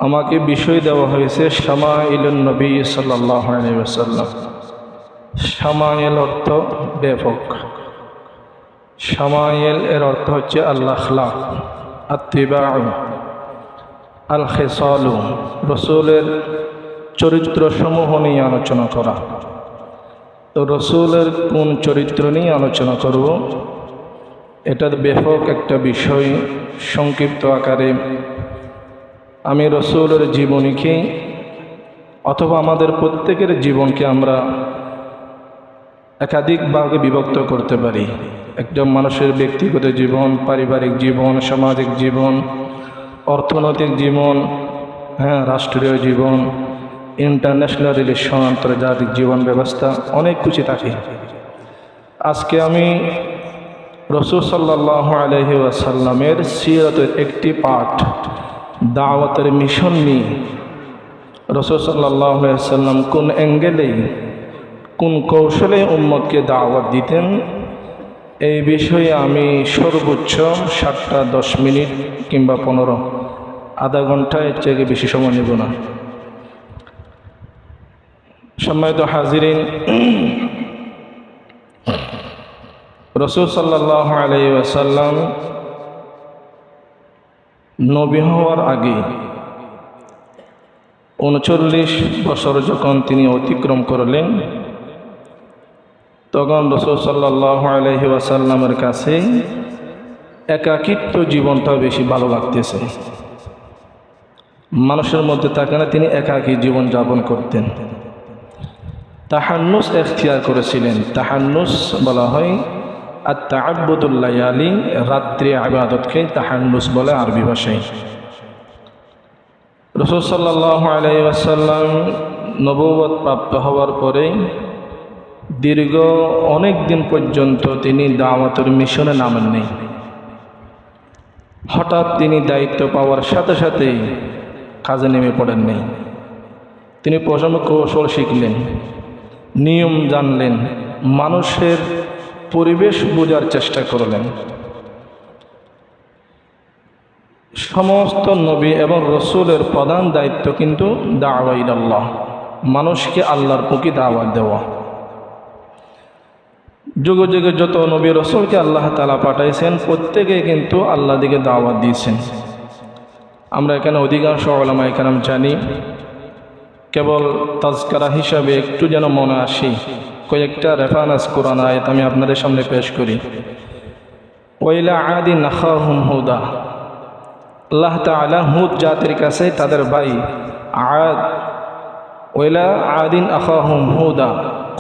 আমাকে বিষয় দেওয়া হয়েছে শামাইলুন নবী সাল্লাল্লাহু আলাইহি ওয়াসাল্লাম। শামাইল অর্থ ব্যাপক। শামাইল এর অর্থ হচ্ছে আল আখলাক, আত্তিবাউ, আল খিসালু, রসুলের চরিত্র সমূহ নিয়ে আলোচনা করা। তো রসুলের কোন চরিত্র নিয়ে আলোচনা করব, এটার ব্যাপক একটা বিষয়। সংক্ষিপ্ত আকারে আমি রসুলের জীবনীকে অথবা আমাদের প্রত্যেকের জীবনকে আমরা একাধিক ভাগে বিভক্ত করতে পারি। একজন মানুষের ব্যক্তিগত জীবন, পারিবারিক জীবন, সামাজিক জীবন, অর্থনৈতিক জীবন, রাষ্ট্রীয় জীবন, ইন্টারন্যাশনাল রিলেশন, আন্তর্জাতিক জীবন ব্যবস্থা, অনেক কিছু থাকে। আজকে আমি রাসূল সাল্লাল্লাহু আলাইহি ওয়াসাল্লামের সিরাতের একটি পাঠ, দাওয়াতের মিশন নিয়ে রাসূল সাল্লাল্লাহু আলাইহি ওয়াসাল্লাম কোন অ্যাঙ্গেলে, কোন কৌশলে উম্মতকে দাওয়াত দিতেন, এই বিষয়ে আমি সর্বোচ্চ 7-10 মিনিট কিংবা 15, আধা ঘন্টা, এর থেকে বেশি সময় নেব না। সম্মানিত হাজিরিন, রাসূল সাল্লাল্লাহু আলাইহি ওয়াসাল্লাম নবী হওয়ার আগে 39 বছর যখন তিনি অতিক্রম করলেন, তখন রাসূল সাল্লাল্লাহু আলাইহি ওয়াসাল্লামের কাছে একাকিত্ব জীবনটা বেশি ভালো লাগতেছে। মানুষের মধ্যে থাকে না, তিনি একাকী জীবন যাপন করতেন। তাহান্নুস এখতিয়ার করেছিলেন। তাহান্নুস বলা হয় আত-তাআব্বুদুল লায়ালি, রাত্রি ইবাদতকে তাহান্নুস বলে আরবি ভাষায়। রাসূল সাল্লাল্লাহু আলাইহি ওয়াসাল্লাম নবুয়ত প্রাপ্ত হওয়ার পরে দীর্ঘ অনেক দিন পর্যন্ত তিনি দাওয়াতের মিশনে নামেননি। হঠাৎ তিনি দায়িত্ব পাওয়ার সাথে সাথেই কাজে নেমে পড়েননি। তিনি প্রথমে কৌশল শিখলেন, নিয়ম জানলেন, মানুষের পরিবেশ বোঝার চেষ্টা করলেন। সমস্ত নবী এবং রসুলের প্রধান দায়িত্ব কিন্তু দাওয়া ইলাল্লাহ, মানুষকে আল্লাহর পক্ষে দাওয়াত দেওয়া। যুগে যুগে যত নবী রসুলকে আল্লাহ তাআলা পাঠাইছেন, প্রত্যেকে কিন্তু আল্লাহ দিকে দাওয়াত দিয়েছেন। আমরা এখানে অধিকাংশ উলামায়ে কেরাম জানি। কেবল তাজকিরা হিসাবে একটু যেন মনে আসি, কয়েকটা রেফারেন্স কোরআন আয়াত আমি আপনাদের সামনে পেশ করি। ওয়াইলা আদিন আখাহুম হুদা, আল্লাহ তাআলা হুদ জাতির কাছে তাদের ভাই আদ, ওয়াইলা আদিন আখাহুম হুদা,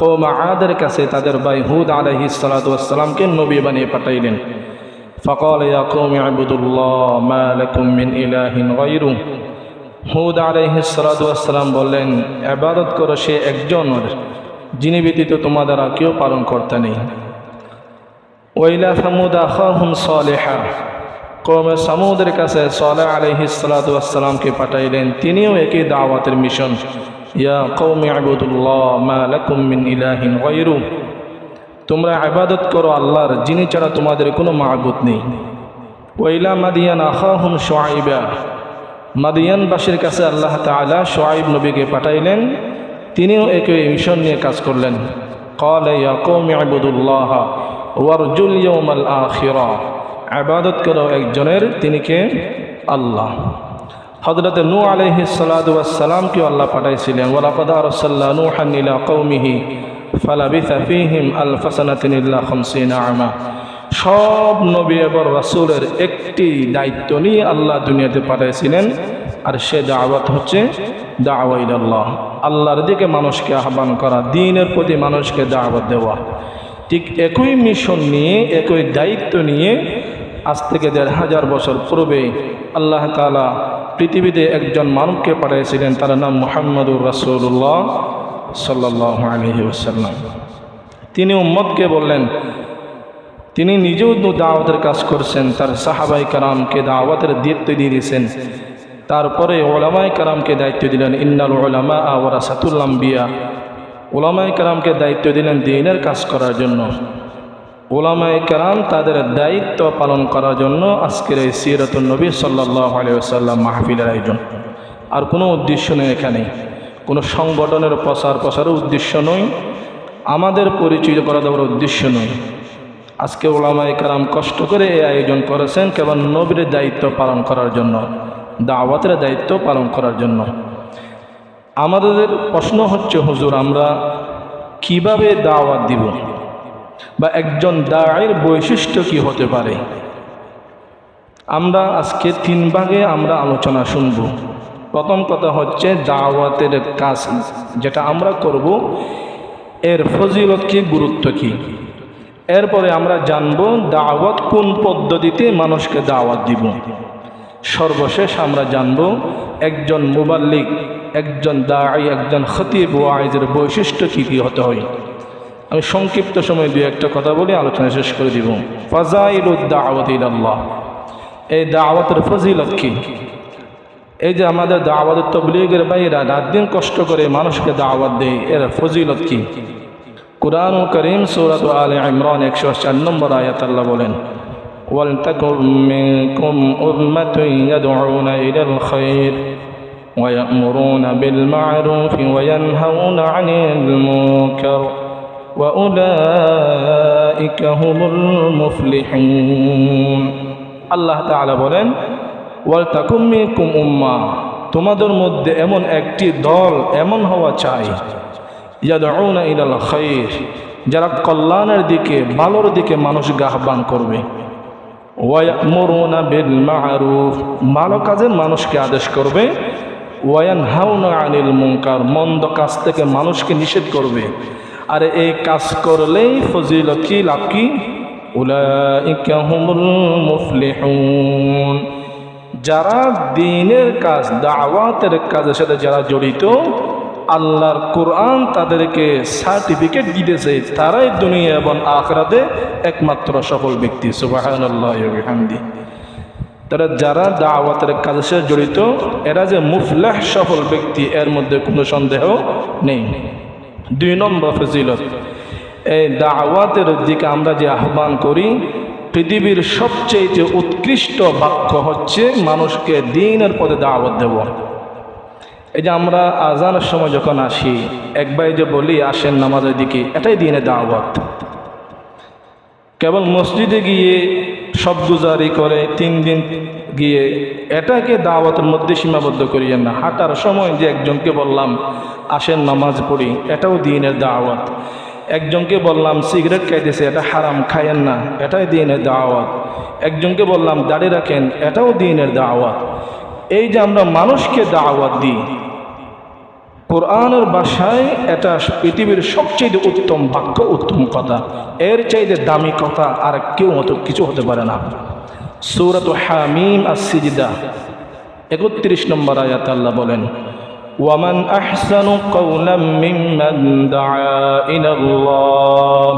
কওম আদের কাছে তাদের ভাই হুদ আলাইহিস সালাতু ওয়াস সালামকে নবী বানিয়ে পাঠাইলেন। ফাকাল ইয়া কওমি ইবুদুল্লাহ মা লাকুম মিন ইলাহিন গায়রু, হুদ আলাইহিস সালাতু ওয়াস সালাম বললেন, ইবাদত করো সে একজনের, যিনি ব্যতীত তোমাদের আর কেউ পালন করতে নেই। ওয়াইলা সামুদ আখাহুম সালিহা, কওমে সামুদের কাছে সালেহ আলাইহিস সালাতু ওয়াস সালামকে পাঠাইলেন, তিনিও একই দাওয়াতের মিশন। ইয়া কওমি ইবুদুল্লাহ মা লাকুম মিন ইলাহিন গায়রু, তোমরা ইবাদত করো আল্লাহর, যিনি ছাড়া তোমাদের কোনো মাবুদ নেই। ওয়াইলা মাদিয়ান আখাহুম শুআইবা, মাদিয়ানবাসীর কাছে আল্লাহ তাআলা শুআইব নবীকে পাঠাইলেন, তিনিও একই মিশন নিয়ে কাজ করলেন। ক্বালা ইয়া কওমি ইবুদুল্লাহ ওয়ারজুল ইয়াউমাল আখিরা, ইবাদত করো একজনের, তিনি কে? আল্লাহ। হযরত নূহ আলাইহিস সালাতু ওয়াস সালামকে আল্লাহ পাঠাইছিলেন, ওয়ালাকাদ আরসালনা নূহান ইলা কওমিহি ফালাবিসা ফীহিম আলফা সানাতিন ইল্লা 50 আমা। সব নবী এবং রাসূলের একটি দায়িত্ব নিয়ে আল্লাহ দুনিয়াতে পাঠাইছিলেন, আর সে দাওয়াত হচ্ছে দাওয়া ইলাল্লাহ, আল্লাহর দিকে মানুষকে আহ্বান করা, দ্বীনের প্রতি মানুষকে দাওয়াত দেওয়া। ঠিক একই মিশন নিয়ে, একই দায়িত্ব নিয়ে আজ থেকে 1500 বছর পূর্বে আল্লাহ তাআলা পৃথিবীতে একজন মানুষকে পাঠিয়েছিলেন, তার নাম মুহাম্মদুর রাসূলুল্লাহ সাল্লাল্লাহু আলাইহি ওয়াসাল্লাম। তিনি উম্মতকে বললেন, তিনি নিজেও দাওয়াতের কাজ করছেন, তার সাহাবায়ে কেরামকে দাওয়াতের দায়িত্ব দিয়ে দিয়েছেন। তারপরে উলামায়ে কেরামকে দায়িত্ব দিলেন, ইন্নাল উলামা ওয়ারাসাতুল আম্বিয়া, উলামায়ে কেরামকে দায়িত্ব দিলেন দ্বীনের কাজ করার জন্য। উলামায়ে কেরাম তাদের দায়িত্ব পালন করার জন্য আজকের এই সিরাতুন নবী সাল্লাল্লাহু আলাইহি ওয়াসাল্লাম মাহফিলের আয়োজন। আর কোনো উদ্দেশ্য নেই, এখানে কোনো সংগঠনের প্রসারের উদ্দেশ্য নয়, আমাদের পরিচয় করা দেওয়ার উদ্দেশ্য নয়। আজকে ওলামায়ে কেরাম কষ্ট করে এই আয়োজন করেছেন কেবল নবীর দায়িত্ব পালন করার জন্য, দাওয়াতের দায়িত্ব পালন করার জন্য। আমাদের প্রশ্ন হচ্ছে, হুজুর আমরা কিভাবে দাওয়াত দিব, বা একজন দায়ের বৈশিষ্ট্য কি হতে পারে? আমরা আজকে 3 ভাগে আমরা আলোচনা শুনব। প্রথম কথা হচ্ছে দাওয়াতের কাজ যেটা আমরা করব এর ফজিলত কি, গুরুত্ব কি। এরপরে আমরা জানব দাওয়াত কোন পদ্ধতিতে মানুষকে দাওয়াত দিব। সর্বশেষ আমরা জানব একজন মুবাল্লিগ, একজন দাঈ, একজন খতিব ওয়াইজের বৈশিষ্ট্য কী কী হতে হয়। আমি সংক্ষিপ্ত সময় 2-1টা কথা বলে আলোচনা শেষ করে দিব। ফাজাইলুদ দাওয়াত ইলাল্লাহ, এই দাওয়াতের ফজিলত কি। এই যে আমাদের দাওয়াতের তাবলীগের ভাইরা রাত দিন কষ্ট করে মানুষকে দাওয়াত দেয়, এর ফজিলত কি। কুরআনুল কারীম সূরা আলে ইমরান 104 নম্বর আয়াত আল্লাহ বলেন, ওয়ালতাকুম মিনকুম উম্মাতুন ইয়াদউনা ইলাল খায়র ওয়া ইয়া'মুরুনা বিল মা'রুফ ওয়া ইয়ানহাউনা 'আনিল মুনকার ওয়া উলাইকা হুমুল মুফলিহুন। আল্লাহ তাআলা বলেন, ওয়ালতাকুম মিনকুম উম্মাহ, তোমাদের মধ্যে এমন একটি দল এমন হওয়া চাই, ইয়াদউনা ইলাল খায়র, যারা কল্যাণের দিকে, ভালোর দিকে মানুষকে আহ্বান করবে। ওয়া ইয়া'মুরুনা বিল মা'রুফ, ভালো কাজের মানুষকে আদেশ করবে। ওয়া ইয়ানহাউনা আনিল মুনকার, মন্দ কাজ থেকে মানুষকে নিষেধ করবে। আর এই কাজ করলেই ফজিলত কি, লাভ কি। উলাইকা হুমুল মুফলিহুন, যারা দ্বীনের কাজ, দাওয়াতের কাজের সাথে যারা জড়িত, আল্লাহর কোরআন তাদেরকে সার্টিফিকেট দিতেছে, তারাই দুনিয়া এবং আখিরাতে একমাত্র সফল ব্যক্তি। সুবহানাল্লাহি ওয়া বিহামদিহি। তারা যারা দাওয়াতের কাজের সাথে জড়িত, এরা যে মুফলিহ, সফল ব্যক্তি, এর মধ্যে কোনো সন্দেহ নেই। 2 নম্বর ফজিলত, এই দাওয়াতের দিকে আমরা যে আহ্বান করি, পৃথিবীর সবচেয়ে উৎকৃষ্ট বাক্য হচ্ছে মানুষকে দ্বীনের পথে দাওয়াত দেব। এই যে আমরা আজানের সময় যখন আসি, একবার যে বলি আসেন নামাজের দিকে, এটাই দ্বীনের দাওয়াত। কেবল মসজিদে গিয়ে সব গুজারি করে 3 দিন গিয়ে এটাকে দাওয়াতের মধ্যে সীমাবদ্ধ করিয়েন না। হাঁটার সময় যে একজনকে বললাম আসেন নামাজ পড়ি, এটাও দ্বীনের দাওয়াত। একজনকে বললাম সিগারেট খাইতেছে, এটা হারাম, খায়েন না, এটাই দ্বীনের দাওয়াত। একজনকে বললাম দাড়ি রাখেন, এটাও দ্বীনের দাওয়াত। এই যে আমরা মানুষকে দাওয়াত দিই, কোরআনের ভাষায় এটা পৃথিবীর সবচেয়ে উত্তম বাক্য, উত্তম কথা। এর চাইতে দামি কথা আর কেউ মতো কিছু হতে পারে না। সূরা হামিম আস-সিজদা 31 নম্বর আয়াত আল্লাহ বলেন, ওয়ামান আহসানু কাওলাম মিম্মান দাআ ইলাল্লাহ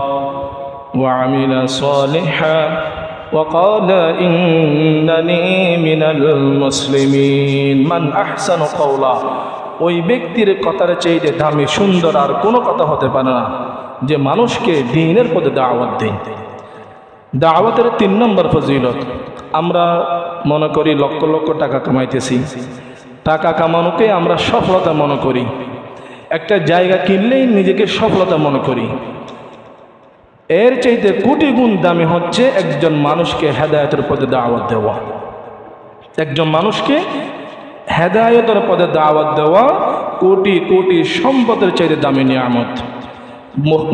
ওয়া আমিলা সালিহান ওয়া ক্বালা ইন্নানী মিনাল মুসলিমিন। মান আহসানু কাওলা, ওই ব্যক্তির কথার চাইতে দামি, সুন্দর আর কোনো কথা হতে পারে না যে মানুষকে দ্বীনের পথে দাওয়াত দেয়। দাওয়াতের 3 নম্বর ফজিলত, আমরা মনে করি লক্ষ লক্ষ টাকা কামাইতেছি, টাকা কামানোকে আমরা সফলতা মনে করি। একটা জায়গা কিনলেই নিজেকে সফলতা মনে করি। এর চাইতে কোটি গুণ দামি হচ্ছে একজন মানুষকে হেদায়েতের পথে দাওয়াত দেওয়া। একজন মানুষকে হেদায়েতের পথে দাওয়াত দেওয়া কোটি কোটি সম্পদের চাইতে দামি নিয়ামত।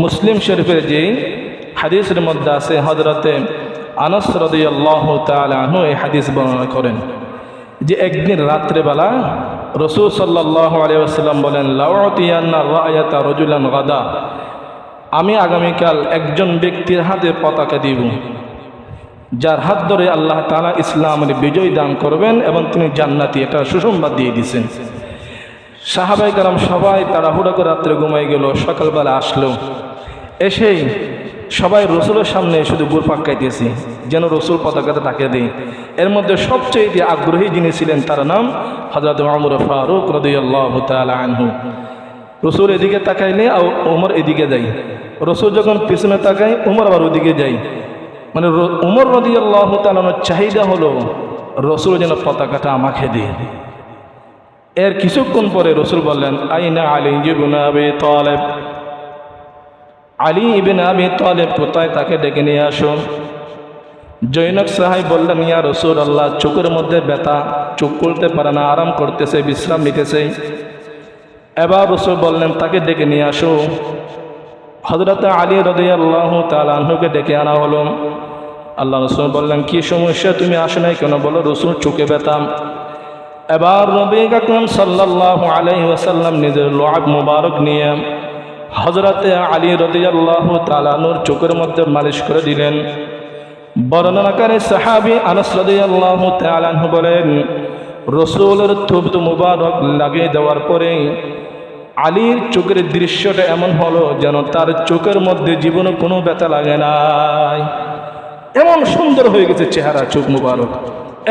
মুসলিম শরীফের যে হাদিসের মধ্যে আছে, হযরতে আনাস রাদিয়াল্লাহু তাআলা আনহু এই হাদিস বর্ণনা করেন যে একদিন রাত্রেবেলা রাসূল সাল্লাল্লাহু আলাইহি ওয়াসাল্লাম বলেন, লাউতিয়ান্না রায়াতা রাজুলান গাদা, আমি আগামীকাল একজন ব্যক্তির হাতে পতাকা দিব, যার হাত ধরে আল্লাহ তাআলা ইসলামের বিজয় দান করবেন এবং তিনি জান্নাতি, এটা সুসংবাদ দিয়ে দিয়েছেন। সাহাবায়ে কেরাম সবাই তাড়াহুড়া করে রাত্রে ঘুমাই গেল। সকালবেলা আসলো, এসেই সবাই রসুলের সামনে শুধু ঘুরপাক খাইতেছি যেন রসুল পতাকাটা তাকে দেয়। এর মধ্যে সবচেয়ে আগ্রহী যিনি ছিলেন তার নাম হযরত ওমর ফারুক রাদিয়াল্লাহু তাআলা আনহু। রসুল এদিকে তাকাইলে ওমর এদিকে যায়, রসুল যখন পিছনে তাকায় ওমর আবার ওদিকে যায়। মানে ওমর রাদিয়াল্লাহু তাআলার চাহিদা হলো রসুল যেন পতাকাটা আমাকে দেয়। এর কিছুক্ষণ পরে রসুল বললেন, আইনা আলী ইবনে আবি তালেব, আলী ইবনে আবি তালেব কোথায়, তাকে ডেকে নিয়ে আসুন। জৈনক সাহাবী বললেন, ইয়া রাসূলুল্লাহ, চোখের মধ্যে ব্যথা, চোখ খুলতে পারে না, আরাম করতেছে, বিশ্রাম নিতেছে। এবার রসুল বললেন, তাকে ডেকে নিয়ে আসো। হযরত আলী রাদিয়াল্লাহু তাআলা আনহুকে ডেকে আনা হলো। আল্লাহ রসুল বললেন, কি সমস্যা, তুমি আসো নাই কেন? বলো, রসুল চোখে ব্যথা। এবার নবী আকরাম সাল্লাল্লাহু আলাইহি ওয়াসাল্লাম নিজের লোহাব মুবারক নিয়ে হযরত আলী রাদিয়াল্লাহু তাআলা আনহুর চোখের মধ্যে মালিশ করে দিলেন। বর্ণনাকারী সাহাবী আনাস রাদিয়াল্লাহু তাআলা আনহু বলেন, রসুলের থুবত মুবারক লাগিয়ে দেওয়ার পরে আলীর চোখের দৃশ্যটা এমন হলো যেন তার চোখের মধ্যে জীবনে কোনো ব্যথা লাগে নাই, এমন সুন্দর হয়ে গেছে চেহারা, চোখ মুবারক।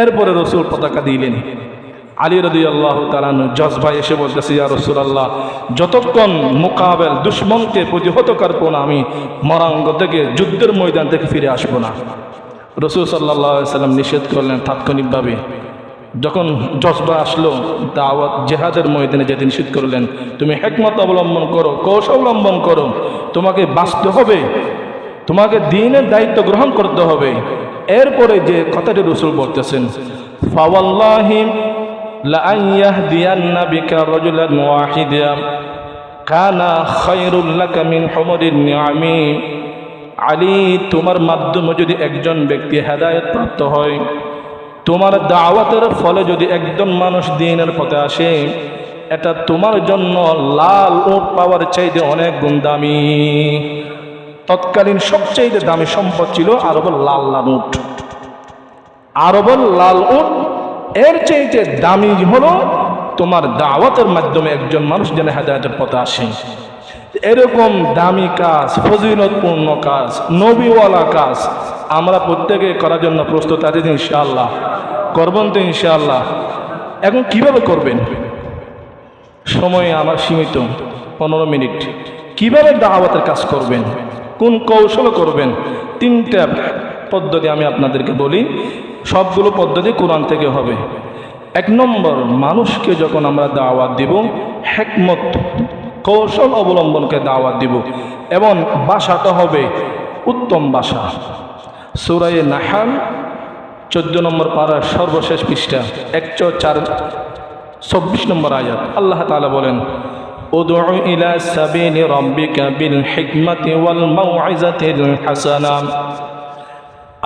এরপরে রসুল পতাকা দিলেন। আলী রাদিয়াল্লাহু তাআলা জজবা এসে বলতেছে, ইয়া রাসূলুল্লাহ, যতক্ষণ মোকাবেল দুশমনকে প্রতিহত করব না, আমি মরাঙ্গ থেকে, যুদ্ধের ময়দান থেকে ফিরে আসবো না। রসুল সাল্লাল্লাহু আলাইহি সাল্লাম নিষেধ করলেন তাৎক্ষণিকভাবে। যখন জজবা আসলো, দাওয়াত জেহাদের ময়দানে যেতে নিষেধ করলেন, তুমি হিকমত অবলম্বন করো, কৌশল অবলম্বন করো, তোমাকে বাঁচতে হবে, তোমাকে দ্বীনের দায়িত্ব গ্রহণ করতে হবে। এরপরে যে কথাটি রসুল বলতেছেন, ফাওয়াল্লাহি লাআন ইয়াহদিয়ান্না বিকা রাজুলান ওয়াহিদান কানা খায়রুল লাকা মিন হুমুরিন নিআমি। আলী, তোমার মাধ্যমে যদি একজন ব্যক্তি হেদায়েত প্রাপ্ত হয়, তোমার দাওয়াতের ফলে যদি একজন মানুষ দ্বীনের পথে আসে, এটা তোমার জন্য লাল উট পাওয়ার চাইতে অনেক গুণ দামি। তৎকালীন সবচেয়ে দামি সম্পদ ছিল আরবের লাল লাল উট। আরবের লাল উট এর চাইতে দামি হলো তোমার দাওয়াতের মাধ্যমে একজন মানুষ যেন হেদায়েতের পথে আসে। এরকম দামি কাজ, ফজিলতপূর্ণ কাজ, নবীওয়ালা কাজ আমরা প্রত্যেকে করার জন্য প্রস্তুত আছি ইনশাআল্লাহ। করবেন তো ইনশাআল্লাহ? এখন কিভাবে করবেন? সময় আমার সীমিত, 15 মিনিট। কিভাবে দাওয়াতের কাজ করবেন, কোন কৌশল করবেন, 3টা পদ্ধতি আমি আপনাদেরকে বলি। সবগুলো পদ্ধতি কোরআন থেকে হবে। 1 নম্বর, মানুষকে যখন আমরা দাওয়াত দিব, হিকমত কৌশল অবলম্বনকে দাওয়াত দিব, এবং ভাষাটা হবে উত্তম ভাষা। সূরা নাহল 14 নম্বর পারার সর্বশেষ পৃষ্ঠা 124 নম্বর আয়াত, আল্লাহ তাআলা বলেন, উদউ ইলা সাবিলি রাব্বিকা বিল হিকমাতি ওয়াল মাউইজাতিল হাসানা।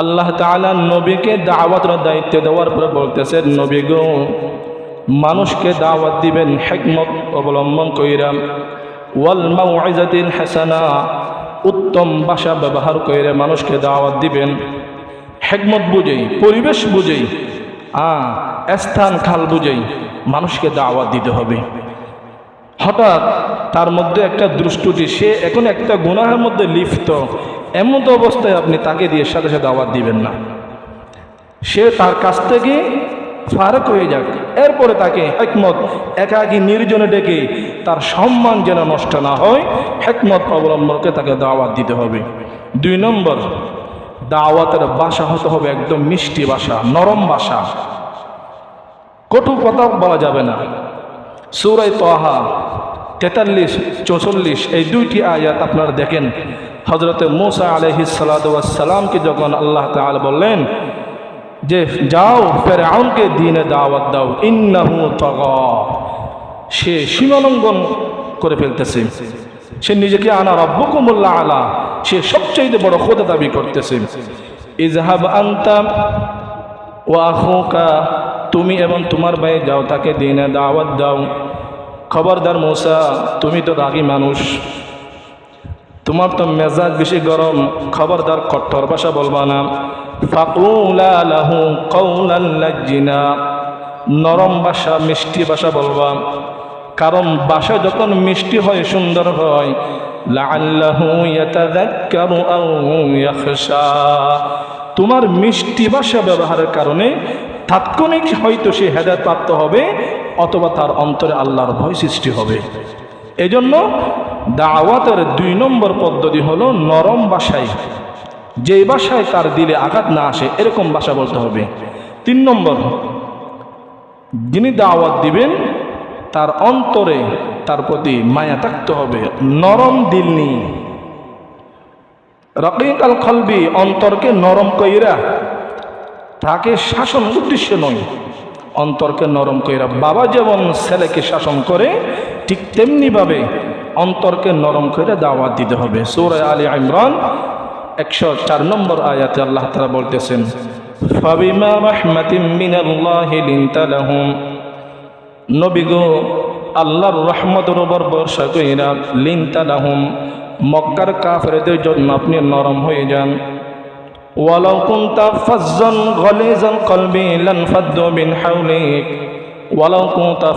আল্লাহ তাআলা নবীকে দাওয়াতের দায়িত্ব দেওয়ার পর বলতেছেন, নবী গো, মানুষকে দাওয়াত দিবেন হিকমত অবলম্বন কইরা, ওয়াল মাউইজাতিল হাসানা, উত্তম ভাষা ব্যবহার কইরা মানুষকে দাওয়াত দিবেন। হিকমত বুঝেই, পরিবেশ বুঝেই, স্থান কাল বুঝেই মানুষকে দাওয়াত দিতে হবে। হঠাৎ তার মধ্যে একটা দুষ্টুটি, সে এখন একটা গুনাহের মধ্যে লিপ্ত, এমন তো অবস্থায় আপনি তাকে দিয়ে সাথে সাথে দাওয়াত দিবেন না। সে তার কাছ থেকে ফারাক হয়ে যাক, এরপরে তাকে হিকমত, একাকী নির্জনে ডেকে তার সম্মান যেন নষ্ট না হয়, হিকমত অবলম্বনকে তাকে দাওয়াত দিতে হবে। 2 নম্বর, দাওয়াতের ভাষা হতে হবে একদম মিষ্টি ভাষা, নরম ভাষা, কটু কথা বলা যাবে না। সূরা তাহা 43-44 এই 2টি আয়াত আপনারা দেখেন। হযরতে মূসা আলাইহিস সালাতু ওয়াস সালামকে যখন আল্লাহ তাআলা বললেন যে যাও ফিরআউনকে দ্বীনে দাওয়াত দাও, ইন্নাহু তাগা, সে সীমালঙ্ঘন করে ফেলতেছে, সে নিজেকে আনা রাব্বুকুমুল আলা, সে সবচেয়ে বড় খোদা দাবি করতেছে। ইযহাব আনতা ওয়া আখুকা, তুমি এবং তোমার ভাই যাও, তাকে দ্বীনে দাওয়াত দাও। খবরদার মূসা, তুমি তো রাগী মানুষ, তোমার তো মেজাজ বেশি গরম, খবরদার কঠোর ভাষা বলবা না। ফাকুলা লাহু কাওলান লাজ্জিনা, নরম ভাষা, মিষ্টি ভাষা বলবা, কারণ ভাষা যখন মিষ্টি হয়, সুন্দর হয়, লাআল্লাহু ইয়াতাযাক্কারু আও ইয়াখশা, তোমার মিষ্টি ভাষা ব্যবহারের কারণে তাৎক্ষণিক হয়তো সে হেদায়েত প্রাপ্ত হবে, অথবা তার অন্তরে আল্লাহর ভয় সৃষ্টি হবে। এজন্য দাওয়াতের 2 নম্বর পদ্ধতি হলো নরম ভাষায়, যেই ভাষায় তার দিলে আঘাত না আসে এরকম ভাষা বলতে হবে। 3 নম্বর, যিনি দাওয়াত দিবেন তার অন্তরে তার প্রতি মায়া থাকতে হবে, নরম দিল নিয়ে। রকিক আল কলবি, অন্তরকে নরম কইরা, তাকে শাসন উদ্দেশ্য নয়, অন্তরকে নরম কইরা। বাবা যেমন ছেলেকে শাসন করে, ঠিক তেমনিভাবে অন্তরকে নরম করে দাওয়াত দিতে হবে। সূরা আলে ইমরান 104 নম্বর আয়াতে আল্লাহ তাআলা বলতেছেন, ফাবিমা রাহমাতিম মিনাল্লাহি লিনতা লাহুম, নবী গো আল্লাহর রহমতের উপর ভরসা কইরা, লিনতা লাহুম, মক্কার কাফেরদের জন্য আপনি নরম হয়ে যান। ওয়ালাউ কুনতা ফাজ্জান গালিজাল কলবি লানফাদ্দু মিন হাওলিক, ওয়ালাউ কুনতা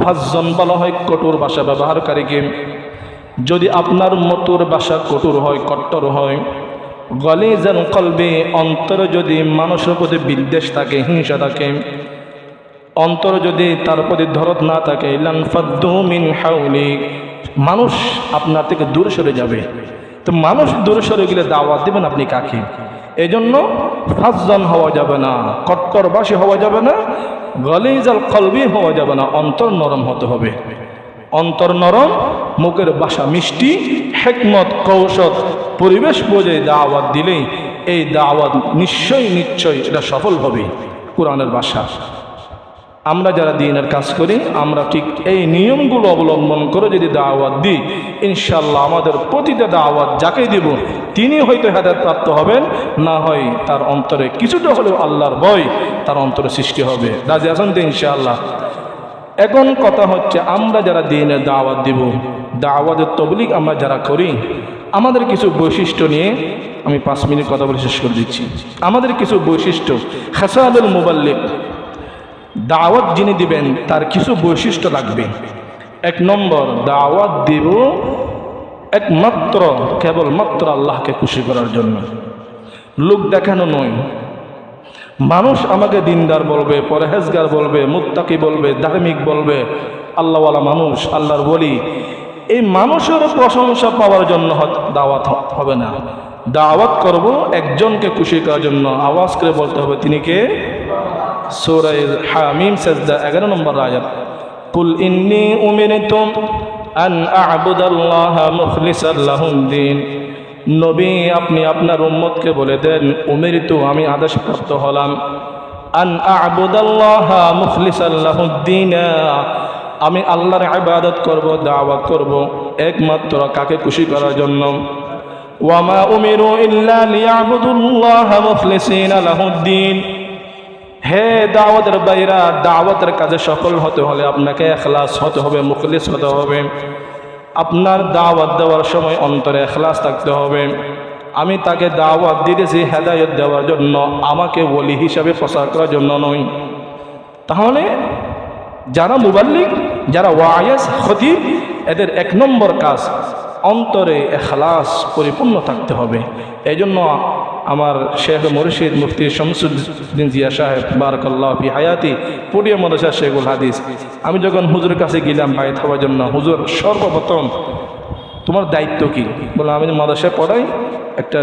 ফাজ্জান বলা হয় কঠোর ভাষা ব্যবহারকারীকে। যদি আপনার মতুর ভাষা কঠোর হয়, কট্টর হয়, গালিজাল কলবি, অন্তরে যদি মানুষের প্রতি বিদ্বেষ থাকে, হিংসা থাকে, অন্তরে যদি তার প্রতি ধরত না থাকে, লানফাদ্দু মিন হাওলিক, মানুষ আপনার থেকে দূরে সরে যাবে। তো মানুষ দূরে সরে গেলে দাওয়াত দেবেন আপনি কাকে? এই জন্য ফাজ্জান হওয়া যাবে না, কট্টরবাসী হওয়া যাবে না, গালিজাল কলবি হওয়া যাবে না, অন্তর নরম হতে হবে। অন্তর নরম, মুখের ভাষা মিষ্টি, হিকমত কৌশল পরিবেশ বুঝে দাওয়াত দিলেই এই দাওয়াত নিশ্চয়ই এটা সফল হবে। কোরআনের ভাষা। আমরা যারা দ্বীনের কাজ করি, আমরা ঠিক এই নিয়মগুলো অবলম্বন করে যদি দাওয়াত দিই, ইনশাআল্লাহ আমাদের প্রতিটা দাওয়াত যাকে দিব তিনি হয়তো হেদায়েত প্রাপ্ত হবেন, না হয় তার অন্তরে কিছুটা হলেও আল্লাহর ভয় তার অন্তরে সৃষ্টি হবে। রাজি আছেন তো ইনশাআল্লাহ? এখন কথা হচ্ছে, আমরা যারা দ্বীনের দাওয়াত দিব, দাওয়াতের তবলিগ আমরা যারা করি, আমাদের কিছু বৈশিষ্ট্য নিয়ে আমি 5 মিনিট কথা বলে শেষ করে দিচ্ছি। আমাদের কিছু বৈশিষ্ট্য, খাসালুল মুবাল্লিগ, দাওয়াত যিনি দিবেন তার কিছু বৈশিষ্ট্য লাগবে। 1 নম্বর, দাওয়াত দিব একমাত্র কেবলমাত্র আল্লাহকে খুশি করার জন্য, লোক দেখানো নয়। মানুষ আমাকে দিনদার বলবে, পরহেজগার বলবে, মুত্তাকি বলবে, ধার্মিক বলবে, আল্লাহওয়ালা মানুষ, আল্লাহর ওলি, এই মানুষের প্রশংসা পাওয়ার জন্য দাওয়াত হবে না। দাওয়াত করব একজনকে খুশি করার জন্য। আওয়াজ করে বলতে হবে, তিনি কে? সূরা হামিম সাজদা 11 নম্বর আয়াত, কুল ইন্নী উমিরতু আন আ'বুদাল্লাহা মুখলিসাল লাহুদ্দিন। নবী আপনি আপনার উম্মতকে বলে দেন, উমিরতু, আমি আদেশপ্রাপ্ত হলাম, আন আ'বুদাল্লাহা মুখলিসাল লাহুদ্দিন, আমি আল্লাহর ইবাদত করব, দাওয়াত করব একমাত্র কাকে খুশি করার জন্য। ওয়া মা উমিরু ইল্লা লিয়া'বুদুল্লাহা মুখলিসিনা লাহুদ্দিন। হে দাওয়াতের বাইরা, দাওয়াতের কাজে সফল হতে হলে আপনাকে ইখলাস হতে হবে, মুখলিস হতে হবে। আপনার দাওয়াত দেওয়ার সময় অন্তরে ইখলাস থাকতে হবে। আমি তাকে দাওয়াত দিতেছি হেদায়েত দেওয়ার জন্য, আমাকে ওলি হিসাবে প্রচার করার জন্য নয়। তাহলে যারা মুবাল্লিগ, যারা ওয়াইজ, খতিব, এদের 1 নম্বর কাজ অন্তরে ইখলাস পরিপূর্ণ থাকতে হবে। এই জন্য আমার শেখ মুর্শিদ মুফতি শামসুদ্দিন জিয়া সাহেব বারাকাল্লাহু ফি হায়াতি, পুরিয়া মাদ্রাসা শেখুল হাদিস, আমি যখন হুজুরের কাছে গেলাম বাইত হওয়ার জন্য, হুজুর সর্বপ্রথম তোমার দায়িত্ব কি? বলে আমি মাদ্রাসায় পড়াই, একটা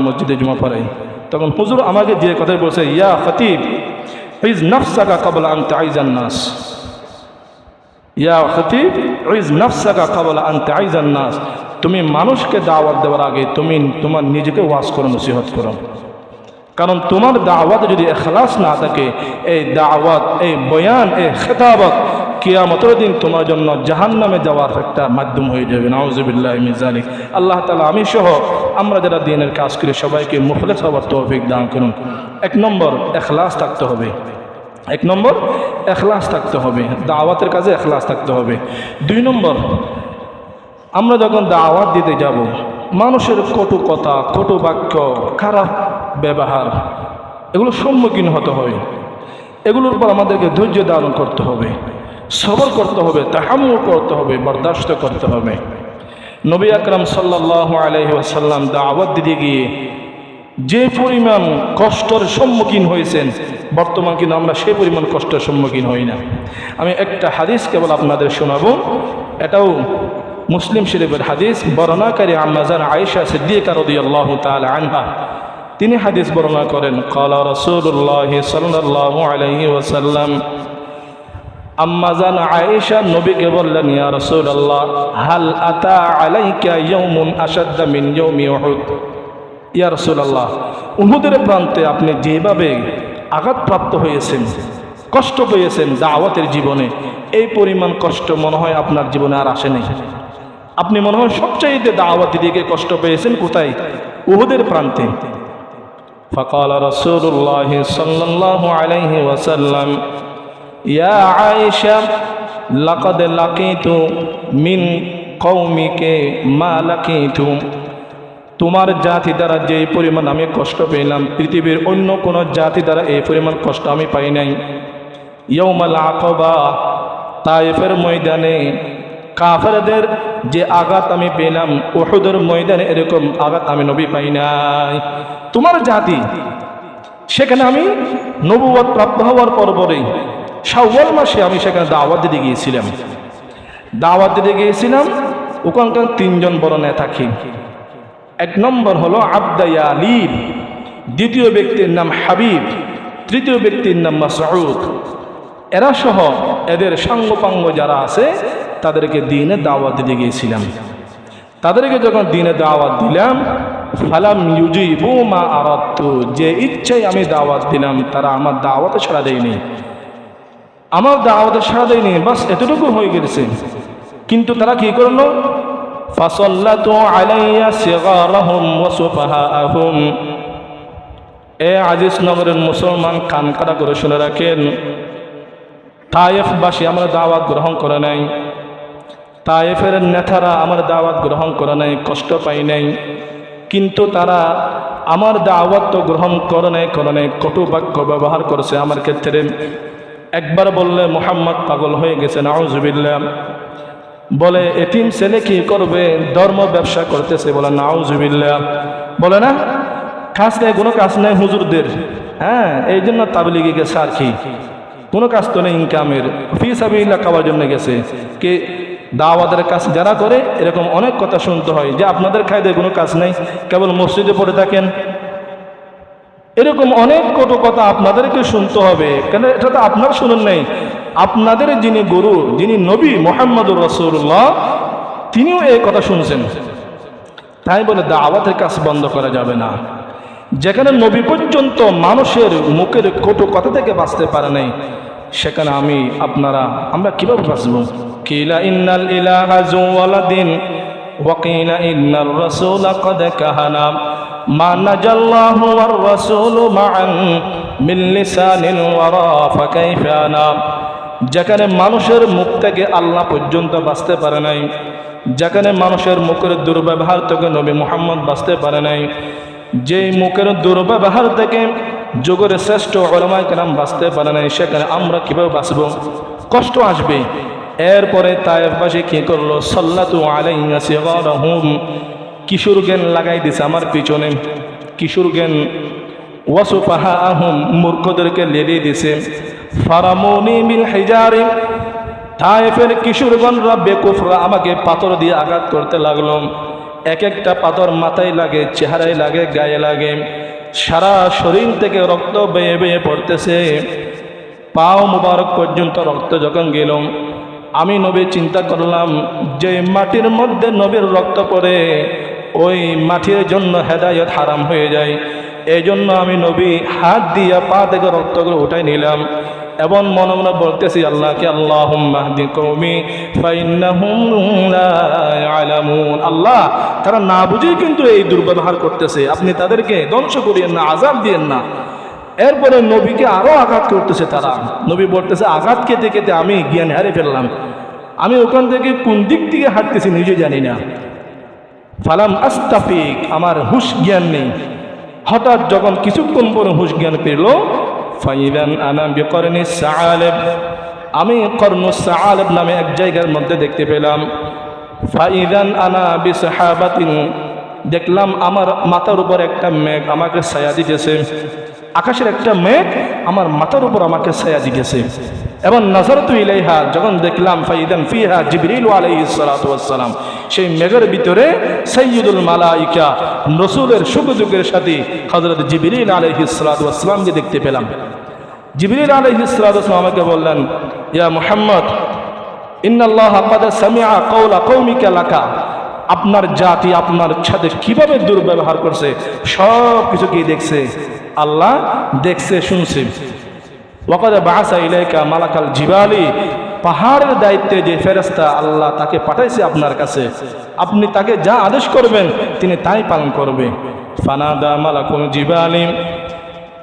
মসজিদে জুমা পড়াই। তখন হুজুর আমাকে যে কথাই বলছে, ইয়া খতিব ইজ নাফসাকা ক্বাবলা আন তাইজান নাস, ইয়া খতিব ইজ নাফসাকা ক্বাবলা আন তাইজান নাস, তুমি মানুষকে দাওয়াত দেওয়ার আগে তুমি তোমার নিজেকে ওয়াজ করো, নসিহত করো। কারণ তোমার দাওয়াত যদি ইখলাস না থাকে, এই দাওয়াত, এই বয়ান, এই খেতাবত কিয়ামতের দিন তোমার জন্য জাহান্নামে যাওয়ার একটা মাধ্যম হয়ে যাবে। নাউযুবিল্লাহি মিন যালিক। আল্লাহ তাআলা আমি সহ আমরা যারা দ্বীনের কাজ করি সবাইকে মুখলিস হওয়ার তৌফিক দান করুন। 1 নম্বর ইখলাস থাকতে হবে। 1 নম্বর ইখলাস থাকতে হবে, দাওয়াতের কাজে ইখলাস থাকতে হবে। 2 নম্বর, আমরা যখন দাওয়াত দিতে যাব, মানুষের কটু কথা, কটু বাক্য, খারাপ ব্যবহার, এগুলোর সম্মুখীন হতে হয়। এগুলোর উপর আমাদেরকে ধৈর্য ধারণ করতে হবে, সবর করতে হবে, তাহাম্মুল করতে হবে, বরদাস্ত করতে হবে। নবী আকরাম সাল্লাল্লাহু আলাইহি ওয়াসাল্লাম দাওয়াত দিতে গিয়ে যে পরিমাণ কষ্টের সম্মুখীন হয়েছেন, বর্তমান কিন্তু আমরা সেই পরিমাণ কষ্টের সম্মুখীন হই না। আমি একটা হাদিস কেবল আপনাদের শোনাবো, এটাও মুসলিম শরীফের হাদিস, বর্ণনাকারী আম্মা জান আয়েশা সিদ্দিকা রাদিয়াল্লাহু তাআলা আনহা, তিনি হাদিস বর্ণনা করেন, ক্বালা রাসূলুল্লাহ সাল্লাল্লাহু আলাইহি ওয়াসাল্লাম, আম্মা জান আয়েশা নবীকে বললেন, ইয়া রাসূলুল্লাহ হাল আতা আলাইকা ইয়াউমুন আশাদ্দা মিন ইয়াউমি উহুদ। ইয়া রাসূলুল্লাহ, উহুদের প্রান্তে আপনি যেভাবে আঘাতপ্রাপ্ত হয়েছেন, কষ্ট পেয়েছেন দাওয়াতের জীবনে, এই পরিমাণ কষ্ট মনে হয় আপনার জীবনে আর আসেনি। আপনি মনে হয় সবচাইতে দাওয়াতের দিকে কষ্ট পেয়েছেন কোথায়? উহুদের প্রান্তে। ফাকাল রাসূলুল্লাহ সাল্লাল্লাহু আলাইহি ওয়াসাল্লাম, ইয়া আয়েশা লাকাদ লাকিতু মিন কওমিকে মা লাকিতু। তোমার জাতি দ্বারা যে পরিমাণ আমি কষ্ট পেলাম, পৃথিবীর অন্য কোনো জাতি দ্বারা এই পরিমাণ কষ্ট আমি পাই নাই। ইয়াউমাল আকাবা, তায়েফের ময়দানে কাফেরদের যে আঘাত আমি পেলাম, উহুদের ময়দানে এরকম আঘাত আমি নবী পাই নাই। তোমার জাতি, সেখানে আমি নবুয়ত প্রাপ্ত হওয়ার পরপরই শাওয়াল মাসে আমি সেখানে দাওয়াত দিতে গিয়েছিলাম। দাওয়াত দিতে গিয়েছিলাম, ওখানকার তিনজন বড় নেতা কি? এক নম্বর হলো আবদা ইয়ালিব, দ্বিতীয় ব্যক্তির নাম হাবিব, তৃতীয় ব্যক্তির নাম মাসউদ। এরা সহ এদের সাঙ্গপাঙ্গ যারা আছে তাদেরকে দ্বীনে দাওয়াত দিতে গিয়েছিলাম। তাদেরকে যখন দ্বীনে দাওয়াত দিলাম, ফালাম ইউজিবু মা আরাদতু, যে ইচ্ছায় আমি দাওয়াত দিলাম তারা আমার দাওয়াতে সাড়া দেয়নি, আমার দাওয়াতে সাড়া দেয়নি, বাস এতটুকু হয়ে গেছে। কিন্তু তারা কি করলো? ফাসাল্লাতু আলাইয়া সিগারাহুম ওয়া সুফাহাহুম। এ আজিজ নগরের মুসলমান কান কাটা করে শুনে রাখেন, তায়েফবাসী আমার দাওয়াত গ্রহণ করে নাই, তায়েফের নেতারা আমার দাওয়াত গ্রহণ করে নাই, কষ্ট পাই নাই। কিন্তু তারা আমার দাওয়াত তো গ্রহণ করে নাই, কটু বাক্য ব্যবহার করেছে আমার ক্ষেত্রে। একবার বললে মুহাম্মদ পাগল হয়ে গেছে, নাউজুবিল্লাহ। বলে এতিম ছেলে কি করবে, ধর্ম ব্যবসা করতেছে, বলে নাউজুবিল্লাহ। বলে না কাজ নেই, কোনো কাজ নেই হুজুরদের, হ্যাঁ এই জন্য তাবলীগে গেছে, আর কি কোনো কাজ তো নেই ইনকামের, ফি সাবিলিল্লাহ খাওয়ার জন্য গেছে। কে দাওয়াতের কাজ যারা করে এরকম অনেক কথা শুনতে হয় যে আপনাদের খায়দের কোনো কাজ নেই, কেবল মসজিদে পড়ে থাকেন, এরকম অনেক কত কথা আপনাদেরকে শুনতে হবে। কেন এটা তো আপনারা শুনেন নাই, আপনাদের যিনি গুরু, যিনি নবী মুহাম্মদুর রাসূলুল্লাহ, তিনিও এই কথা শুনছেন। তাই বলে দাওয়াতের কাজ বন্ধ করা যাবে না। যেখানে নবী পর্যন্ত মানুষের মুখের কটু কথা থেকে বাঁচতে পারে নাই, সেখানে আমরা কিভাবে বাঁচব? কিলা ইন্নাল ইলাহা যু ওয়ালাদিন ওয়া কিলা ইন্নার রাসূলা ক্বাদ কাহানা মা নাজাল্লাহু ওয়ার রাসূলু মা'আন মিন লিসানিল ওয়ারা ফাকাইফা না। যেখানে মানুষের মুখ থেকে আল্লাহ পর্যন্ত বাঁচতে পারে নাই, যেখানে মানুষের মুখের দুর্ব্যবহার থেকে নবী মুহাম্মদ বাঁচতে পারে নাই, যেই মুখের দুর্ব্যবহার থেকে যুগের শ্রেষ্ঠ উলামায়ে কেরাম বাঁচতে পারে নাই, সেখানে আমরা কিভাবে বাঁচব? কষ্ট আসবে। এরপরে তায়েফবাসী কি করলো? সাল্লাতু আলাইয়া সিগারাহুম, কিশোর জ্ঞান লাগাই দিছে আমার পিছনে, কিশোর জ্ঞান। ওয়া সুফাহাহুম, মূর্খদেরকে লেলিয়ে দিছে। ফারামুনি বিল হিজারি, তায়েফের কিশোরগণরা বেকুফরা আমাকে পাথর দিয়ে আঘাত করতে লাগলো। এক একটা পাথর মাথায় লাগে, চেহারায় লাগে, গায়ে লাগে, সারা শরীর থেকে রক্ত বেয়ে বেয়ে পড়তেছে। পাও মুবারক পর্যন্ত রক্ত যখন গেল, আমি নবী চিন্তা করলাম যে মাটির মধ্যে নবীর রক্ত পড়ে ওই মাটির জন্য হেদায়েত হারাম হয়ে যায়। এই জন্য আমি নবী হাত দিয়ে পা থেকে রক্তগুলো উঠাই নিলাম এবং মনে মনে বলতেছি আল্লাহকে, আল্লাহুম্মা হদি কওমি ফাইন্নাহুম লা ইয়ালামুন। আল্লাহ, তারা না বুঝেই কিন্তু এই দুর্ব্যবহার করতেছে, আপনি তাদেরকে ধ্বংস করিয়েন না, আযাব দিয়েন না। এরপরে নবীকে আরো আঘাত করতেছে তারা। নবী বলতেছে আঘাত খেতে খেতে আমি জ্ঞান হারিয়ে ফেললাম, আমি ওখান থেকে কোন দিক থেকে হাঁটতেছি নিজে জানি না। ফালাম আস্তাফিক, আমার হুশ জ্ঞান নেই। হঠাৎ যখন কিছুক্ষণ পরে হুশ জ্ঞান পেল, ফাইদান আনা বিকরনি সাআলিব, আমি কর্নুস সাআলিব নামে এক জায়গার মধ্যে দেখতে পেলাম। ফাইদান আনা বিসাহাবাতিন, দেখলাম আমার মাথার উপর একটা মেঘ আমাকে ছায়া দিতেছে, আকাশের একটা মেঘ আমার মাথার উপর আমাকে ছায়া দিতেছে। এবং নাজারতু ইলাইহা, যখন দেখলাম ফাইদান ফিহা জিবরিল আলাইহিস সালাতু ওয়াস সালাম, সেই মেঘের ভিতরে সাইয়্যিদুল মালাইকা, রাসূলের সুখদুঃখের সাথী হযরত জিবরিল আলাইহিস সালাতু ওয়াস সালামকে দেখতে পেলাম। জিবরিল আলাইহিস সালাতু ওয়াস সালাম আমাকে বললেন, ইয়া মুহাম্মদ, ইন্নাল্লাহা ক্বাদ সামিআ কাওলা কওমিকা লাকা, আপনার জাতি আপনার সাথে কিভাবে দুর্ব্যবহার করছে সব কিছু কি দেখছে, আল্লাহ দেখছে, শুনছে। ওয়াকাদ বাআসা ইলাইকা মালাকাল জিবালি, পাহাড়ের দায়িত্বে যে ফেরেশতা আল্লাহ তাকে পাঠাইছে আপনার কাছে, আপনি তাকে যা আদেশ করবেন তিনি তাই পালন করবে। ফানাদা মালাকুল জিবালি,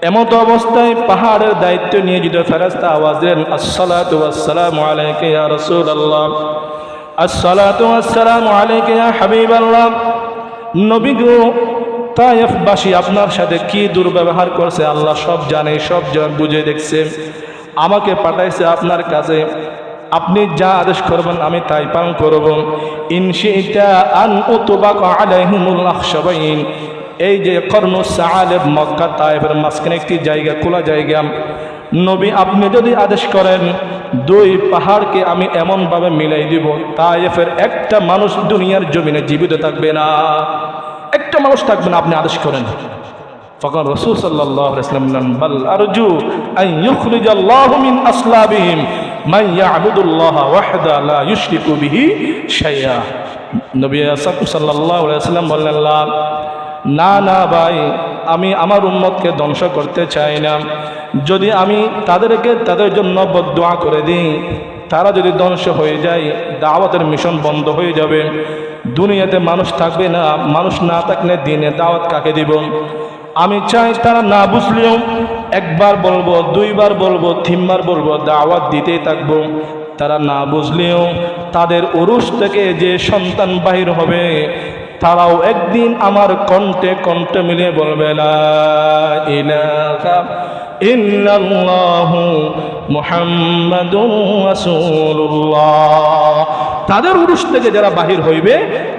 এমত অবস্থায় পাহাড়ের দায়িত্ব নিয়োজিত ফেরেশতা আওয়াজ দেন, আসসালাতু ওয়াসসালামু আলাইকা ইয়া রাসূলুল্লাহ, আসসালাতু ওয়াসসালামু আলাইকা ইয়া হাবিবাল্লাহ। নবী গো, তায়েফবাসী আপনার সাথে কি দুর্ব্যবহার করছে আল্লাহ সব জানে, সব বুঝে দেখছে। আমাকে পাঠাইছে আপনার কাছে, আপনি যা আদেশ করবেন আমি তাই পালন করব। ইনশিতা আন উতবাকা আলাইহিমুল আখশাবাইন, এই যে কর্নুস সাআলেব মক্কা তায়েফের মাঝখানে একটি জায়গা, খোলা জায়গা, নবী আপনি যদি আদেশ করেন দুই পাহাড়কে আমি এমনভাবে মিলাই দিব তায়েফের একটা মানুষ দুনিয়ার জমিনে জীবিত থাকবে না, একটা মানুষ থাকবে না, আপনি আদেশ করেন। ফকান রাসূল সাল্লাল্লাহু আলাইহি ওয়াসাল্লাম, বাল আরজু আন ইউখরিজাল্লাহু মিন আসলাবিহিম মান ইয়াবুদুল্লাহ ওয়াহদা লা ইউশরিকু বিহি শাইআ। নবী সাল্লাল্লাহু আলাইহি ওয়াসাল্লাম বললেন, না না ভাই, আমি আমার উম্মতকে ধ্বংস করতে চাই না। যদি আমি তাদেরকে তাদের জন্য বদদুয়া করে দিই, তারা যদি ধ্বংস হয়ে যায়, দাওয়াতের মিশন বন্ধ হয়ে যাবে, দুনিয়াতে মানুষ থাকবে না। মানুষ না থাকলে দিনে দাওয়াত কাকে দিব? আমি চাই তারা না বুঝলেও একবার বলবো, দুইবার বলবো, তিনবার বলবো, দাওয়াত দিতেই থাকবো। তারা না বুঝলেও তাদের উরুস থেকে যে সন্তান বাহির হবে তারাও একদিন আমার কণ্ঠে কণ্ঠে মিলে বলবে, লা ইলাহা ইল্লাল্লাহু মুহাম্মাদুর রাসূলুল্লাহ। তাদের উরুস থেকে যারা বাহির হইবে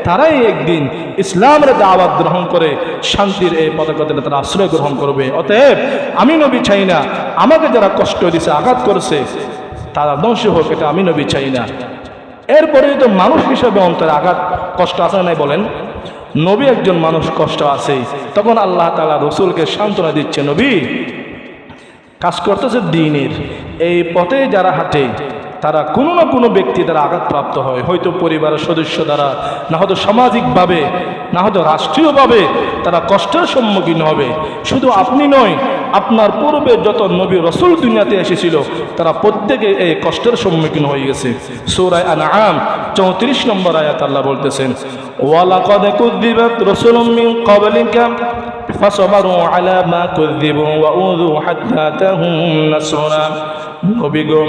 তারাই একদিন ইসলামের দাওয়াত গ্রহণ করে শান্তির এই পতাকাতে তারা আশ্রয় গ্রহণ করবে। অতএব আমি নবী চাই না আমাকে যারা কষ্ট দিছে, আঘাত করছে, তারা ধ্বংস হোক, এটা আমি নবী চাই না। এরপরে তো মানুষ হিসাবে অন্তরে আঘাত কষ্ট আছে নাই বলেন? নবী একজন মানুষ, কষ্ট আছে। তখন আল্লাহ তাআলা রসুলকে সান্ত্বনা দিচ্ছে, নবী কাজ করতেছে দ্বীনের এই পথে যারা হাঁটে তারা কোনো না কোনো ব্যক্তি দ্বারা আঘাতপ্রাপ্ত হয়, হয়তো পরিবারের সদস্য দ্বারা, না হয়তো সামাজিকভাবে, না হয়তো রাষ্ট্রীয়ভাবে তারা কষ্টের সম্মুখীন হবে। শুধু আপনি নয়, আপনার পূর্বে যত নবী রসুল দুনিয়াতে এসেছিল তারা প্রত্যেকে এই কষ্টের সম্মুখীন হয়ে গেছে। সূরা আনআম 34 নম্বর আয়াত আল্লাহ বলতেছেন, ওয়ালাকাদ কুযযিবাত রাসূলুম মিন ক্বাবলিকা ফাসাবারু আলা মা কুযযিবু ওয়া উযু হাত্তা আতাহুম নাসরুনা। নবী গো,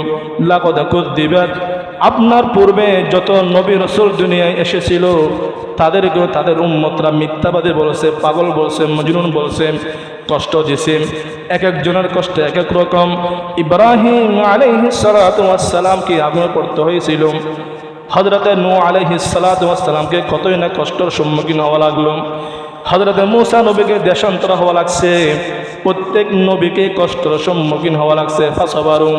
লাকাদ কুযযিবাত, আপনার পূর্বে যত নবী রাসূল দুনিয়ায় এসেছিল তাদেরকে তাদের উম্মতরা মিথ্যাবাদী বলেছে, পাগল বলছে, মজনুন বলছে, কষ্ট দিয়েছে। এক একজনের কষ্ট এক এক রকম। ইব্রাহিম আলাইহিস সালাতু ওয়াস সালামকে আগুনে পড়তে হয়েছিল, হযরতে নূহ আলাইহিস সালাতু ওয়াস সালামকে কতই না কষ্টের সম্মুখীন হওয়া লাগলো, হযরতে মূসা নবীকে দেশান্তর হওয়া লাগছে, প্রত্যেক নবীকে কষ্টের সম্মুখীন হওয়া লাগছে। ফাসাবারু,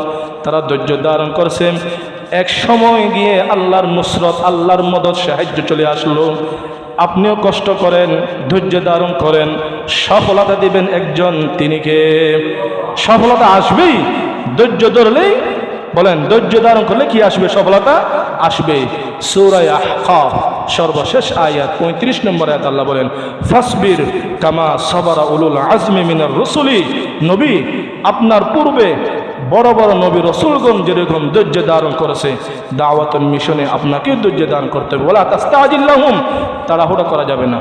তারা ধৈর্য ধারণ করছে। এক সময় গিয়ে আল্লাহর নুসরত, আল্লাহর মদদ, সাহায্য চলে আসলো। আপনিও কষ্ট করেন, ধৈর্য ধারণ করেন, সফলতা দিবেন একজন, তিনি কে? সফলতা আসবেই ধৈর্য ধরলেই। বলেন, ধৈর্য ধারণ করলে কি আসবে? সফলতা আসবে। সূরা আহকাফ সর্বশেষ আয়াত 35 নম্বর আয়াত আল্লাহ বলেন, ফাসবির কামা সাবারা উলুল আজমি মিনার রসুলি। নবী, আপনার পূর্বে বড় বড় নবী রসুলগণ যেরকম ধৈর্য ধারণ করেছে, দাওয়াতের মিশনে আপনাকে ধৈর্য ধারণ করতে হবে। ওয়ালা তাস্তাজিল লাহুম, তাড়াহুড়া করা যাবে না,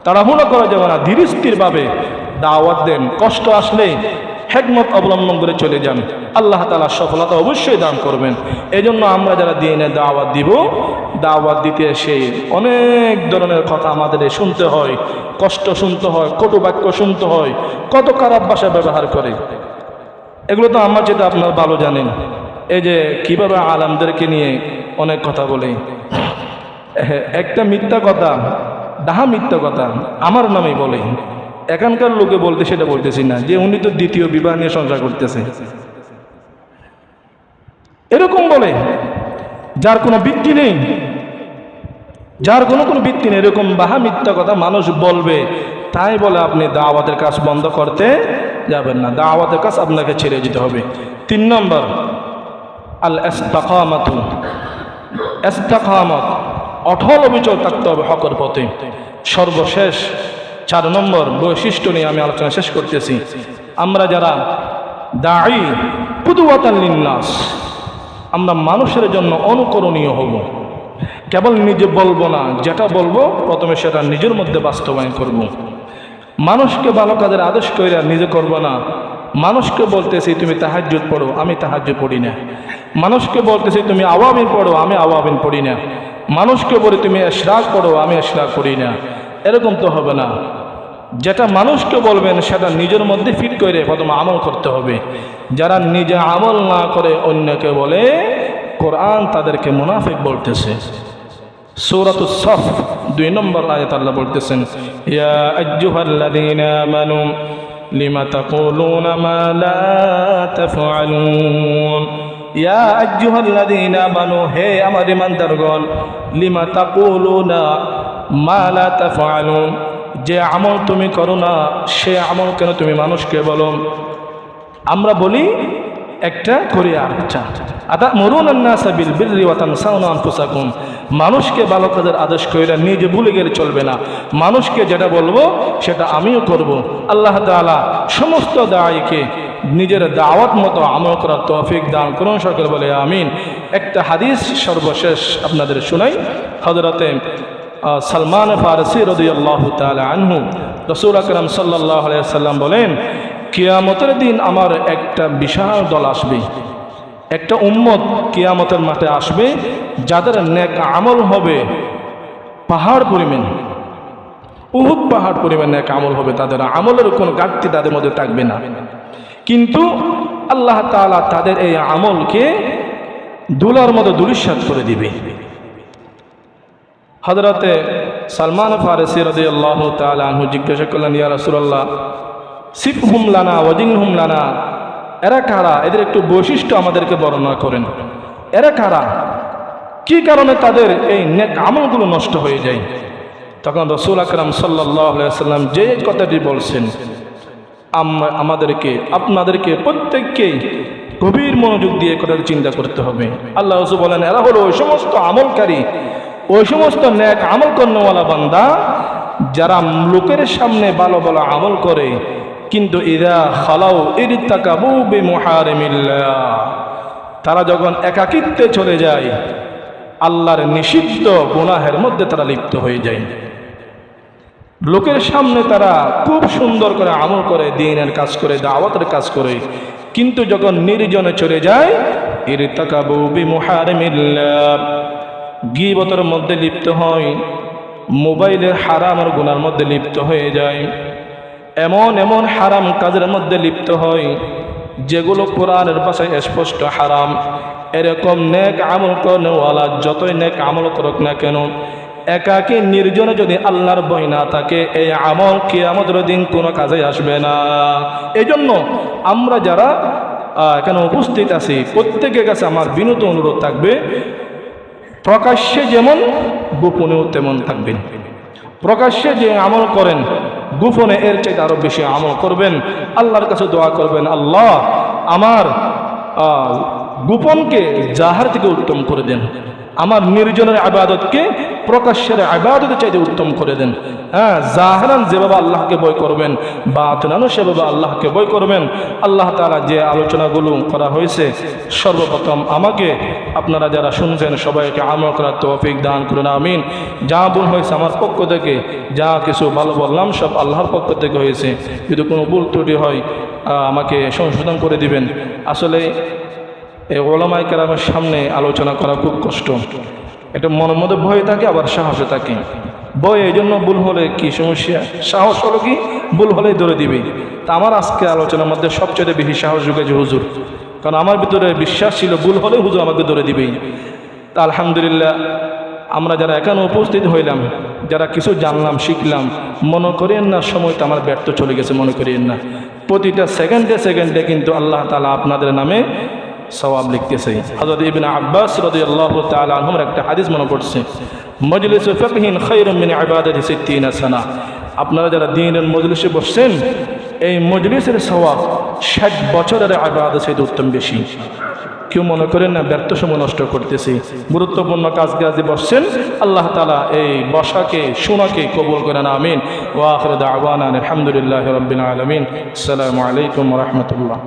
তাড়াহুড়া করা যাবে না, ধীর স্থিরভাবে দাওয়াত দেন। কষ্ট আসলে হিকমত অবলম্বন করে চলে যান, আল্লাহ তাআলা সফলতা অবশ্যই দান করবেন। এজন্য আমরা যারা দিনে দাওয়াত দিব, দাওয়াত দিতে এসে অনেক ধরনের কথা আমাদের শুনতে হয়, কষ্ট শুনতে হয়, কটু বাক্য শুনতে হয়, কত খারাপ ভাষা ব্যবহার করে। এগুলো তো আমার যেটা আপনার ভালো জানেন। এই যে কীভাবে আলেমদেরকে নিয়ে অনেক কথা বলে, একটা মিথ্যা কথা, ডাহা মিথ্যা কথা আমার নামেই বলে। এখানকার লোকে বলতে, সেটা বলতেছি না যে উনি তো দ্বিতীয় বিবাহ নিয়ে সংসার করতেছে, এরকম বলে, যার কোনো ভিত্তি নেই, যার কোনো ভিত্তি নেই, এরকম বাহা মিথ্যা কথা মানুষ বলবে। তাই বলে আপনি দাওয়াতের কাজ বন্ধ করতে যাবেন না, দাওয়াতের কাজ আপনাকে ছেড়ে যেতে হবে। 3 নম্বর আল ইস্তিকামাতু, ইস্তিকামত, অটল অবিচল থাকতে হবে হকের পথে। সর্বশেষ 4 নম্বর বৈশিষ্ট্য নিয়ে আমি আলোচনা শেষ করতেছি। আমরা যারা দাঈ কুদওয়াতান লিন্নাস, আমরা মানুষের জন্য অনুকরণীয় হব। কেবল নিজে বলবো না, যেটা বলবো প্রথমে সেটা নিজের মধ্যে বাস্তবায়ন করব। মানুষকে ভালো কাজের আদেশ করে নিজে করব না। মানুষকে বলতেছি তুমি তাহাজ্জুদ পড়ো, আমি তাহাজ্জুদ পড়ি না। মানুষকে বলতেছি তুমি আওয়াবিন পড়ো, আমি আওয়াবিন পড়ি না। মানুষকে বলি তুমি ইশরাক পড়ো, আমি ইশরাক পড়ি না। এরকম তো হবে না। যেটা মানুষকে বলবেন সেটা নিজের মধ্যে ফিট করে প্রথমে আমল করতে হবে। যারা নিজে আমল না করে অন্যকে বলে, কোরআন তাদেরকে মুনাফিক বলতেছে। সূরাতুস সফ 2 নম্বর আয়াত আল্লাহ বলতেছেন, ইয়া আইয়ুহাল্লাযীনা আমানু লিমা তাকুলুনা মা লা তাফআলুন। ইয়া আইয়ুহাল্লাযীনা আমানু, হে আমার ঈমানদারগণ, লিমা তাকুলুনা মা লা তাফআলুন, যে আমল তুমি করো না সে আমল কেন তুমি মানুষকে বলো? আমরা বলি একটা, করি আরেকটা। আতা'মুরুনা আন-নাসা বিল বিররি ওয়া তানসাউনা আনফুসাকুম, মানুষকে ভালো কাজের আদেশ কইরা নিজে ভুলে গেলে চলবে না। মানুষকে যেটা বলবো সেটা আমিও করব। আল্লাহ তাআলা সমস্ত দাঈকে নিজের দাওয়াত মতো আমল করার তৌফিক দান করুন, সকলে বলে আমিন। একটা হাদিস সর্বশেষ আপনাদের শোনাই। হযরতে সালমান ফারসি রাদিয়াল্লাহু তাআলা আনহু, রাসূল আকরাম সাল্লাল্লাহু আলাইহি ওয়াসাল্লাম বলেন, কিয়ামতের দিন আমার একটা বিশাল দল আসবে, একটা উম্মত কিয়ামতের মাঠে আসবে, যাদের নেক আমল হবে পাহাড় পরিমাণ, উহুদ পাহাড় পরিমাণ নেক আমল হবে। তাদের আমলের কোনো ঘাটতি তাদের মধ্যে থাকবে না। কিন্তু আল্লাহ তাআলা তাদের এই আমলকে ধুলার মতো ধূলিসাৎ করে দিবে। হযরতে সালমান ফারসি রাদিয়াল্লাহু তাআলা আনহু জিজ্ঞাসা করলেন, ইয়া রাসূলুল্লাহ, সিফহুম লানা ওয়াজিনহুম লানা, এরা কারা? এদের একটু বৈশিষ্ট্য আমাদেরকে বর্ণনা করেন। এরা কারা? কি কারণে তাদের এই নেক আমলগুলো নষ্ট হয়ে যায়? তখন রাসূল আকরাম সাল্লাল্লাহু আলাইহি ওয়াসাল্লাম যে কথাটি বলছেন, আমাদেরকে আপনাদেরকে প্রত্যেককেই গভীর মনোযোগ দিয়ে কথাটি চিন্তা করতে হবে। আল্লাহ রাসূল বলেন, এরা হলো ওই সমস্ত আমলকারী, ওই সমস্ত নেক আমল কর্মওয়ালা বান্দা যারা লোকের সামনে ভালো ভালো আমল করে, কিন্তু ইযা খালাউ ইরতাকাবু বিমুহারিমিল্লাহ, তারা যখন একাকিত্বে চলে যায় আল্লাহর নিষিদ্ধ গুনাহের মধ্যে তারা লিপ্ত হয়ে যায়। লোকের সামনে তারা খুব সুন্দর করে আমল করে, দ্বীনের কাজ করে, দাওয়াতের কাজ করে, কিন্তু যখন নির্জনে চলে যায় ইরতাকাবু বিমুহারিমিল্লাহ, গীবতের মধ্যে লিপ্ত হয়, মোবাইলের হারাম আর গুনার মধ্যে লিপ্ত হয়ে যায়, এমন এমন হারাম কাজের মধ্যে লিপ্ত হয় যেগুলো কোরআনের ভাষায় স্পষ্ট হারাম। এরকম নেক আমল করেওয়ালা যতই নেক আমল করুক না কেন, একাকী নির্জনে যদি আল্লাহর ভয় না থাকে, এই আমল কিয়ামতের দিন কোনো কাজে আসবে না। এই জন্য আমরা যারা এখানে উপস্থিত আছি প্রত্যেকের কাছে আমার বিনীত অনুরোধ থাকবে, প্রকাশ্যে যেমন গোপনেও তেমন থাকবেন। প্রকাশ্যে যে আমল করেন গোপনে এর চাইতে আরো বেশি আমল করবেন। আল্লাহর কাছে দোয়া করবেন, আল্লাহ আমার গোপনকে জাহার থেকে উত্তম করে দেন, আমার নির্জনের ইবাদতকে প্রকাশ্যের ইবাদতের চাইতে উত্তম করে দেন। হ্যাঁ, জাহরান যেভাবে আল্লাহকে ভয় করবেন, বাতিনানো সেভাবে আল্লাহকে ভয় করবেন। আল্লাহ তাআলা যে আলোচনাগুলো করা হয়েছে, সর্বপ্রথম আমাকে আপনারা যারা শুনছেন সবাইকে আমল করার তৌফিক দান করুন, আমিন। যা ভুল হয়েছে আমার পক্ষ থেকে, যা কিছু ভালো বললাম সব আল্লাহর পক্ষ থেকে হয়েছে। যদি কোনো ভুল ত্রুটি হয় আমাকে সংশোধন করে দিবেন। আসলে এই ওলামায়ে কেরামের সামনে আলোচনা করা খুব কষ্ট। এটা মনের মধ্যে ভয় থাকে, আবার সাহসে থাকে। ভয় এই জন্য, ভুল হলে কি সমস্যা, সাহস হলো কি ভুল হলেই ধরে দিবে। তা আমার আজকে আলোচনার মধ্যে সবচেয়ে বেশি সাহস জুগেছে হুজুর, কারণ আমার ভিতরে বিশ্বাস ছিল ভুল হলে হুজুর আমাকে ধরে দিবেই। তা আলহামদুলিল্লাহ আমরা যারা এখানে উপস্থিত হইলাম, যারা কিছু জানলাম শিখলাম, মনে করেন না সময়টা আমার ব্যর্থ চলে গেছে, মনে করেন না। প্রতিটা সেকেন্ডে সেকেন্ডে কিন্তু আল্লাহ তাআলা আপনাদের নামে সওয়াব লিখতেছে। হযরত ইবনে আব্বাস রাদিয়াল্লাহু তাআলা আনহুর একটা হাদিস মনে পড়ছে, মজলিসু ফিকহিন খায়রুম মিন ইবাদাতি 60 সানা। আপনারা যারা দ্বীনের মজলিসে বসছেন এই মজলিসের সওয়াব 60 বছরের ইবাদত থেকে উত্তম বেশি। কেউ মনে করেন না ব্যর্থ সময় নষ্ট করতেছি, গুরুত্বপূর্ণ কাজে বসছেন। আল্লাহ তাআলা এই বসাকে শোনাকে কবুল করেন, আমিন। ওয়া আখিরু দাওয়ানা আলহামদুলিল্লাহি রাব্বিল আলামিন। আসসালামু আলাইকুম ওয়া রাহমাতুল্লাহ।